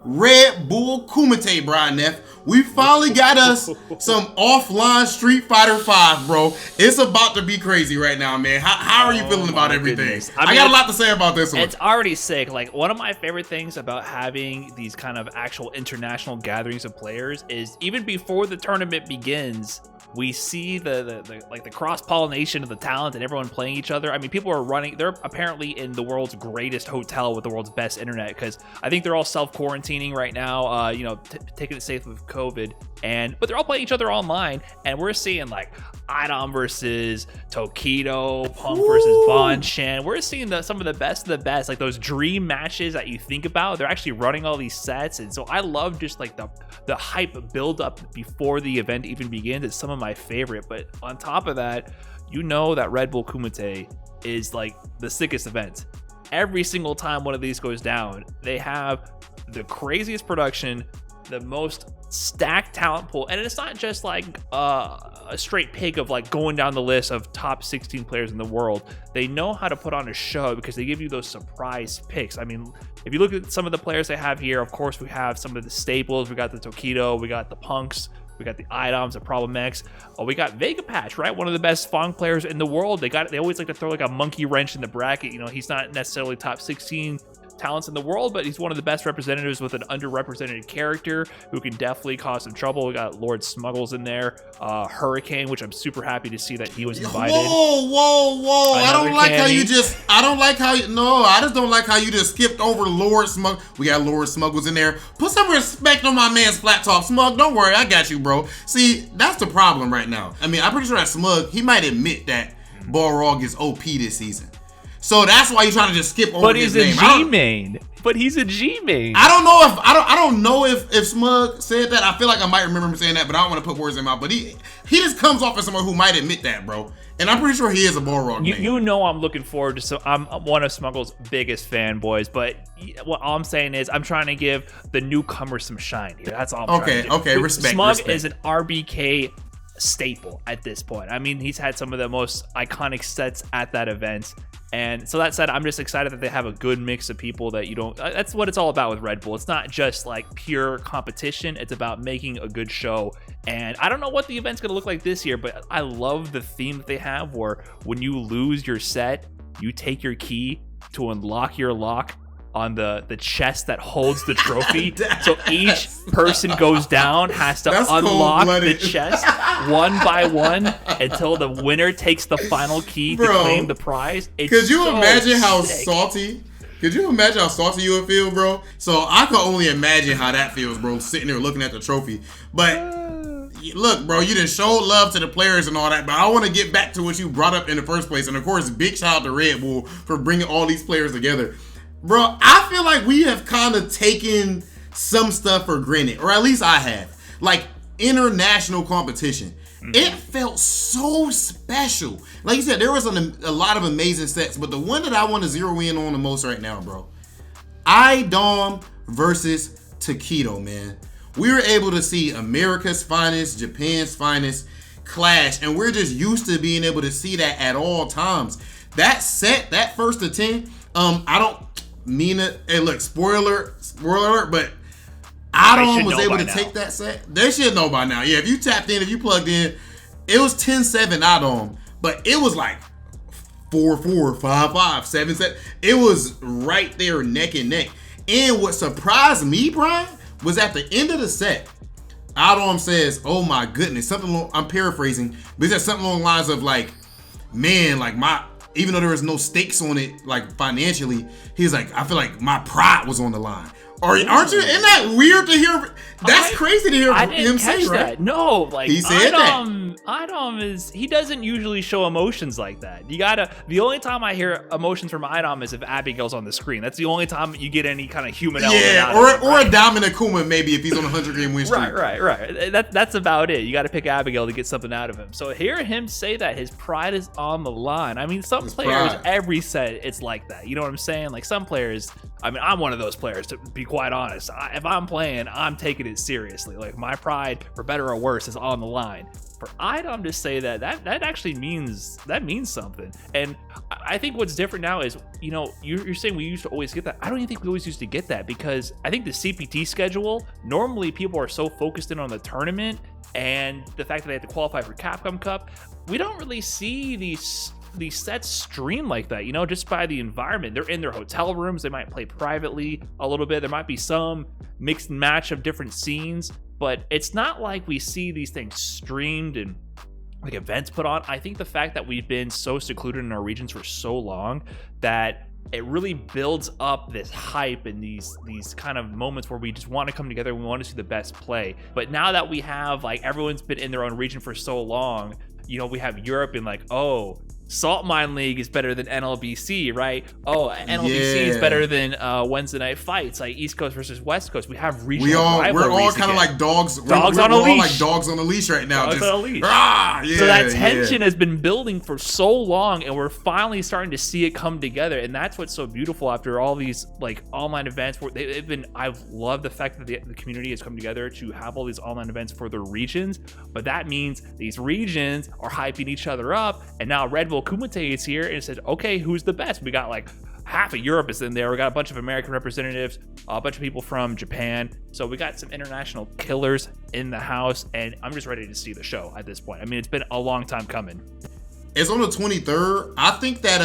Red Bull Kumite, Brian F. We finally got us some offline Street Fighter 5, bro. It's about to be crazy right now, man. How are you feeling about everything? I got a lot to say about this one. It's already sick. Like, one of my favorite things about having these kind of actual international gatherings of players is even before the tournament begins, we see the cross-pollination of the talent and everyone playing each other. I mean, people are running. They're apparently in the world's greatest hotel with the world's best internet because I think they're all self-quarantining right now, taking it safe with COVID. But they're all playing each other online, and we're seeing like iDom versus Tokido, Punk versus Bonchan. We're seeing some of the best, like those dream matches that you think about. They're actually running all these sets, and so I love just like the hype build up before the event even begins. It's some of my favorite. But on top of that, you know that Red Bull Kumite is like the sickest event. Every single time one of these goes down, they have the craziest production, the most stacked talent pool, and it's not just like a straight pick of like going down the list of top 16 players in the world. They know how to put on a show because they give you those surprise picks. I mean, if you look at some of the players they have here, of course we have some of the staples. We got the Tokido, we got the Punks, we got the iDoms, the Problem X. Oh, we got Vega Patch, right? One of the best Fong players in the world. They always like to throw like a monkey wrench in the bracket. You know, he's not necessarily top 16 talents in the world, but he's one of the best representatives with an underrepresented character who can definitely cause some trouble. We got Lord Smuggles in there, Hurricane, which I'm super happy to see that he was invited. Whoa! I don't like how you just skipped over Lord Smug. We got Lord Smuggles in there. Put some respect on my man's flat top. Smug, don't worry, I got you, bro. See, that's the problem right now. I mean, I'm pretty sure that Smug, he might admit that Balrog is OP this season. So that's why you're trying to just skip over his name. But he's a G main. I don't know if Smug said that. I feel like I might remember him saying that, but I don't want to put words in his mouth. But he just comes off as someone who might admit that, bro. And I'm pretty sure he is a Balrog main. You know I'm looking forward to. So I'm one of Smuggle's biggest fanboys. But what I'm saying is I'm trying to give the newcomers some shine here. That's all I'm trying to do. Okay, respect. Smug is an RBK staple at this point. I mean, he's had some of the most iconic sets at that event. And so that said, I'm just excited that they have a good mix of people that you don't. That's what it's all about with Red Bull. It's not just like pure competition. It's about making a good show. And I don't know what the event's going to look like this year, but I love the theme that they have where when you lose your set, you take your key to unlock your lock on the chest that holds the trophy. So each person goes down, has to unlock the chest one by one until the winner takes the final key to claim the prize. Could you imagine how salty? Could you imagine how salty you would feel, bro? So I can only imagine how that feels, bro, sitting there looking at the trophy. But look, bro, you done showed love to the players and all that, but I want to get back to what you brought up in the first place. And of course, big shout out to Red Bull for bringing all these players together. Bro, I feel like we have kind of taken some stuff for granted, or at least I have. Like international competition. It felt so special. Like you said, there was a lot of amazing sets, but the one that I want to zero in on the most right now, bro, iDom versus Tokido, man. We were able to see America's finest, Japan's finest clash, and we're just used to being able to see that at all times. That set, that first to 10, I don't mean it. Hey, look, spoiler alert, but iDom was able to take that set. They should know by now. Yeah, if you tapped in, if you plugged in, it was 10-7 iDom, but it was like 4-4, 5-5, 7-7. It was right there neck and neck. And what surprised me, Brian, was at the end of the set, iDom says, "Oh my goodness," I'm paraphrasing, but he said something along the lines of like, "Man, like even though there was no stakes on it, like financially, he's like, I feel like my pride was on the line." Aren't you? Isn't that weird to hear? That's crazy to hear him say, right? No, like he said that. iDom he doesn't usually show emotions like that. The only time I hear emotions from iDom is if Abigail's on the screen. That's the only time you get any kind of human element. Yeah, or a Diamond Akuma maybe if he's on a 100-game win streak. Right. That's about it. You got to pick Abigail to get something out of him. So hear him say that his pride is on the line. I mean, some players every set it's like that. You know what I'm saying? Like some players. I mean, I'm one of those players, to be quite honest. If I'm playing, I'm taking it seriously. Like, my pride, for better or worse, is on the line. For iDom to say that actually means something. And I think what's different now is, you know, you're saying we used to always get that. I don't even think we always used to get that, because I think the CPT schedule, normally people are so focused in on the tournament and the fact that they have to qualify for Capcom Cup. We don't really see these sets stream like that, you know, just by the environment. They're in their hotel rooms. They might play privately a little bit. There might be some mixed match of different scenes, but it's not like we see these things streamed and like events put on. I think the fact that we've been so secluded in our regions for so long that it really builds up this hype and these kind of moments where we just want to come together and we want to see the best play. But now that we have, like, everyone's been in their own region for so long, you know, we have Europe and, like, oh, Salt Mine League is better than NLBC, right? Oh, NLBC is better than Wednesday Night Fights, like East Coast versus West Coast. We have regional rivalries. We're all kind of like dogs. Dogs on a leash. We're all like dogs on a leash right now. Dogs on a leash. So that tension has been building for so long, and we're finally starting to see it come together. And that's what's so beautiful after all these, like, online events. Where they've been. I've loved the fact that the community has come together to have all these online events for their regions. But that means these regions are hyping each other up, and now Red Bull Kumite is here and it said, okay, who's the best? We got like half of Europe is in there. We got a bunch of American representatives, a bunch of people from Japan. So we got some international killers in the house, and I'm just ready to see the show at this point. I mean, it's been a long time coming. It's on the 23rd. I think that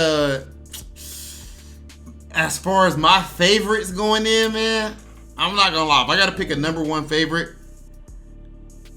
as far as my favorites going in, man, I'm not gonna lie. If I gotta pick a number one favorite,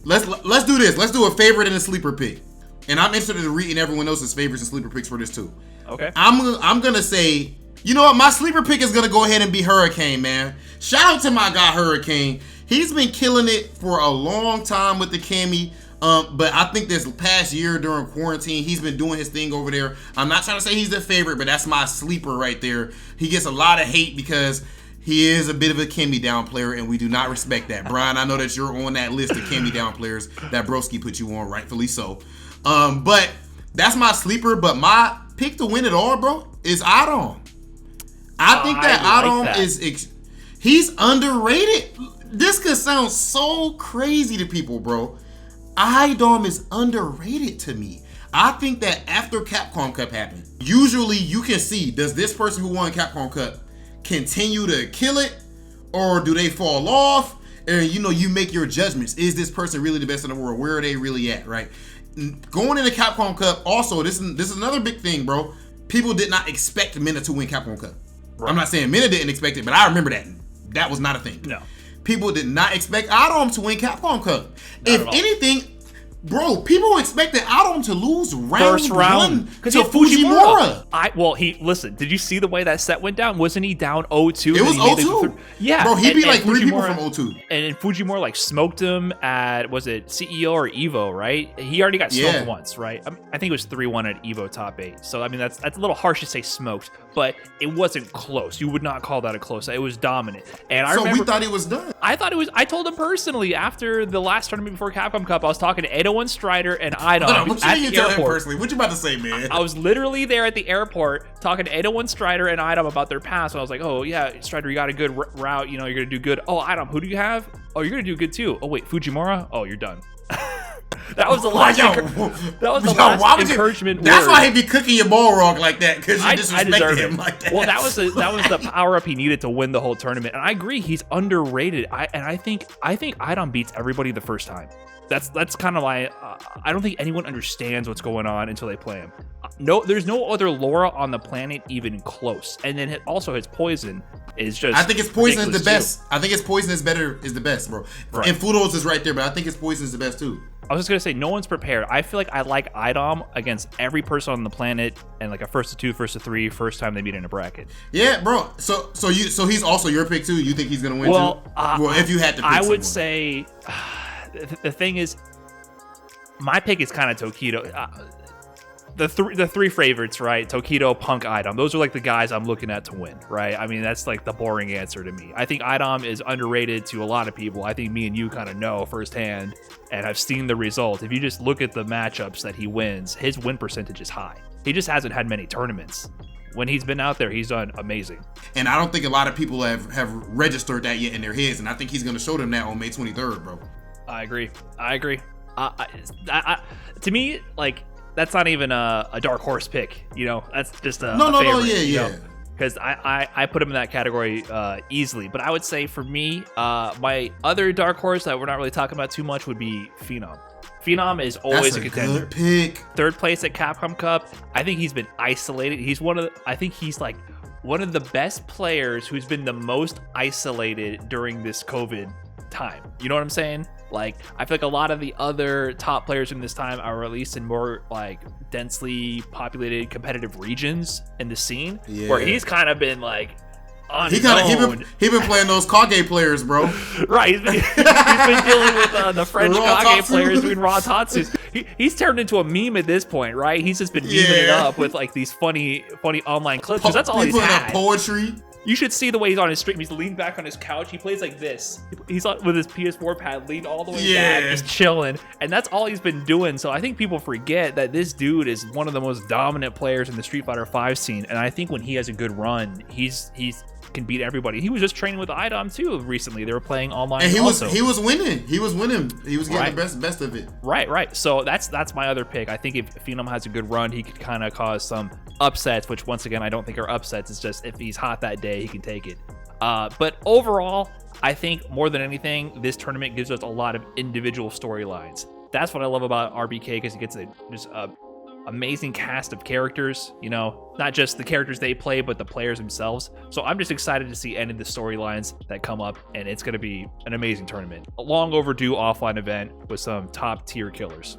let's do this. Let's do a favorite and a sleeper pick. And I'm interested in reading everyone else's favorites and sleeper picks for this too. Okay. I'm gonna say, you know what? My sleeper pick is gonna go ahead and be Hurricane, man. Shout out to my guy Hurricane. He's been killing it for a long time with the Cammy. But I think this past year during quarantine, he's been doing his thing over there. I'm not trying to say he's the favorite, but that's my sleeper right there. He gets a lot of hate because he is a bit of a Cammy down player, and we do not respect that. Brian, I know that you're on that list of Cammy down players that Broski put you on, rightfully so. But that's my sleeper. But my pick to win it all, bro, is iDom. I think that iDom he's underrated. This could sound so crazy to people, bro. iDom is underrated to me. I think that after Capcom Cup happened, usually you can see, does this person who won Capcom Cup continue to kill it, or do they fall off? And you make your judgments. Is this person really the best in the world? Where are they really at, right? Going into Capcom Cup, also, this is another big thing, bro. People did not expect Mena to win Capcom Cup. Right. I'm not saying Mena didn't expect it, but I remember that. That was not a thing. No. People did not expect iDom to win Capcom Cup. If anything, bro, people expected iDom to lose first round to Fujimura. Listen, did you see the way that set went down? Wasn't he down 0-2? It was 0-2. Yeah. Bro, he beat like 3 people from 0-2. And Fujimura like smoked him at, was it CEO or Evo, right? He already got smoked once, right? I think it was 3-1 at Evo top 8. So, I mean, that's a little harsh to say smoked, but it wasn't close. You would not call that a close. It was dominant. And I remember, we thought it was done. I thought it was. I told him personally after the last tournament before Capcom Cup, I was talking to 801 Strider and iDom at the airport. Personally? What you about to say, man? I was literally there at the airport talking to 801 Strider and iDom about their pass. And I was like, oh yeah, Strider, you got a good route. You're gonna do good. Oh, iDom, who do you have? Oh, you're gonna do good too. Oh wait, Fujimura. Oh, you're done. That was the last. That was the last encouragement. That's why he be cooking your ball wrong like that, because you disrespected him like that. Well, that was the power up he needed to win the whole tournament, and I agree he's underrated. I think iDom beats everybody the first time. That's kind of why I don't think anyone understands what's going on until they play him. No, there's no other Laura on the planet even close. And then also his poison is just. I think his poison is the best. I think his poison is the best, bro. Right. And Fudos is right there, but I think his poison is the best too. I was just gonna say no one's prepared. I feel like I like iDom against every person on the planet, and like a 1st to 2, 1st to 3, first time they meet in a bracket. Yeah, bro. So he's also your pick too. You think he's gonna win too? Well, if you had to pick I would say the thing is, my pick is kind of Tokido. The three favorites, right? Tokido, Punk, iDom. Those are like the guys I'm looking at to win, right? I mean, that's like the boring answer to me. I think iDom is underrated to a lot of people. I think me and you kind of know firsthand, and I've seen the result. If you just look at the matchups that he wins, his win percentage is high. He just hasn't had many tournaments. when he's been out there, he's done amazing. And I don't think a lot of people have registered that yet in their heads, and I think he's going to show them that on May 23rd, bro. I agree. To me, like, that's not even a dark horse pick, you know? That's just a favorite, yeah. Because I put him in that category easily. But I would say for me, my other dark horse that we're not really talking about too much would be Phenom. Phenom is always a contender. Good pick. Third place at Capcom Cup. I think he's been isolated. I think he's like one of the best players who's been the most isolated during this COVID time. You know what I'm saying? Like, I feel like a lot of the other top players in this time are released in more like densely populated competitive regions in the scene, where he's kind of been like on his own. He been playing those Kage players, bro. Right, he's been dealing with the French Kage players doing raw tatsus. He's turned into a meme at this point, right? He's just been memeing it up with like these funny online clips, because that's all he's had. Up poetry. You should see the way he's on his stream. He's leaned back on his couch. He plays like this. He's on with his PS4 pad leaned all the way back, just chilling. And that's all he's been doing. So I think people forget that this dude is one of the most dominant players in the Street Fighter V scene. And I think when he has a good run, he's can beat everybody. He was just training with iDom too recently. They were playing online. And he was winning. He was getting the best of it. Right. So that's my other pick. I think if Phenom has a good run, he could kind of cause some upsets, which once again I don't think are upsets. It's just if he's hot that day, he can take it. But overall, I think more than anything, this tournament gives us a lot of individual storylines. That's what I love about RBK, because it gets just a amazing cast of characters, you know, not just the characters they play, but the players themselves. So I'm just excited to see any of the storylines that come up, and it's going to be an amazing tournament. A long overdue offline event with some top tier killers.